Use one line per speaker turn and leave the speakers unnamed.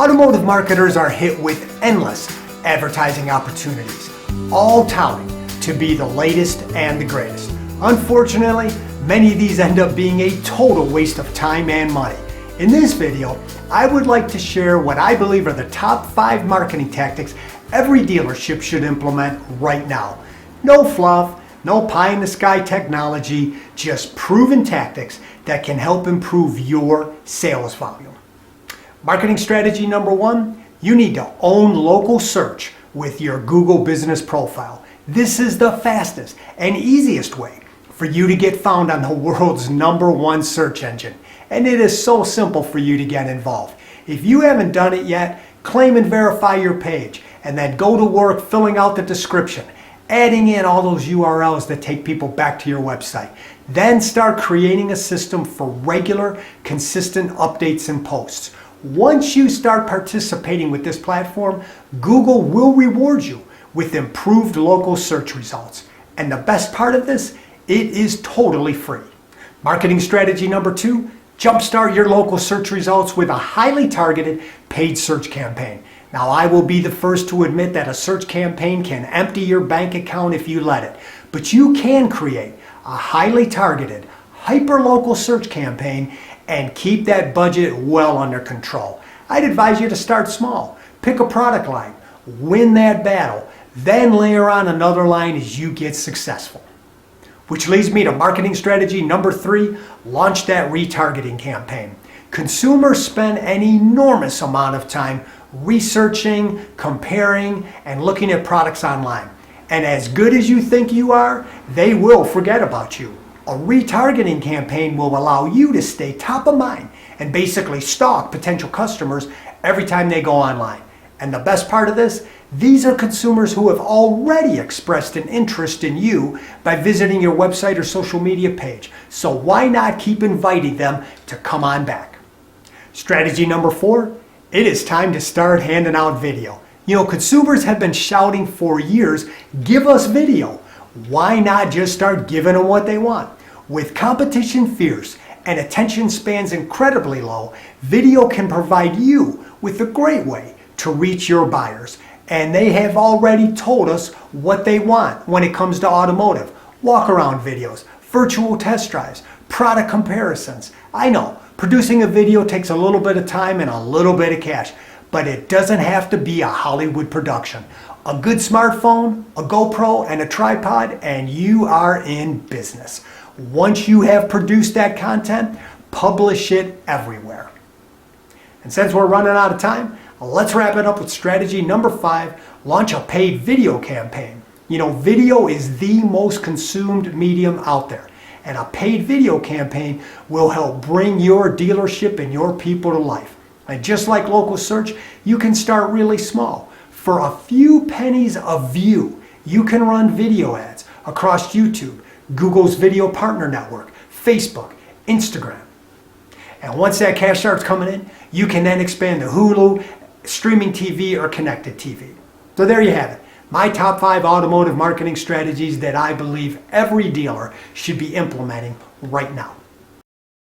Automotive marketers are hit with endless advertising opportunities, all touting to be the latest and the greatest. Unfortunately, many of these end up being a total waste of time and money. In this video, I would like to share what I believe are the top 5 marketing tactics every dealership should implement right now. No fluff, no pie-in-the-sky technology, just proven tactics that can help improve your sales volume. Marketing strategy number 1, you need to own local search with your Google business profile. This is the fastest and easiest way for you to get found on the world's #1 search engine. And it is so simple for you to get involved. If you haven't done it yet, claim and verify your page and then go to work filling out the description, adding in all those URLs that take people back to your website. Then start creating a system for regular, consistent updates and posts. Once you start participating with this platform, Google will reward you with improved local search results. And the best part of this, it is totally free. Marketing strategy number 2, jumpstart your local search results with a highly targeted paid search campaign. Now, I will be the first to admit that a search campaign can empty your bank account if you let it, but you can create a highly targeted, hyper-local search campaign and keep that budget well under control. I'd advise you to start small. Pick a product line, win that battle, then layer on another line as you get successful. Which leads me to marketing strategy number 3, launch that retargeting campaign. Consumers spend an enormous amount of time researching, comparing, and looking at products online. And as good as you think you are, they will forget about you. A retargeting campaign will allow you to stay top of mind and basically stalk potential customers every time they go online. And the best part of this, these are consumers who have already expressed an interest in you by visiting your website or social media page. So why not keep inviting them to come on back? Strategy number 4, it is time to start handing out video. You know, consumers have been shouting for years, give us video. Why not just start giving them what they want? With competition fierce and attention spans incredibly low, video can provide you with a great way to reach your buyers. And they have already told us what they want when it comes to automotive. Walk around videos, virtual test drives, product comparisons. I know, producing a video takes a little bit of time and a little bit of cash, but it doesn't have to be a Hollywood production. A good smartphone, a GoPro, and a tripod, and you are in business. Once you have produced that content, publish it everywhere. And since we're running out of time, let's wrap it up with strategy number 5, launch a paid video campaign. You know, video is the most consumed medium out there, and a paid video campaign will help bring your dealership and your people to life. And just like local search, you can start really small. For a few pennies a view, you can run video ads across YouTube, Google's Video Partner Network, Facebook, Instagram. And once that cash starts coming in, you can then expand to Hulu, streaming TV, or connected TV. So there you have it. My top 5 automotive marketing strategies that I believe every dealer should be implementing right now.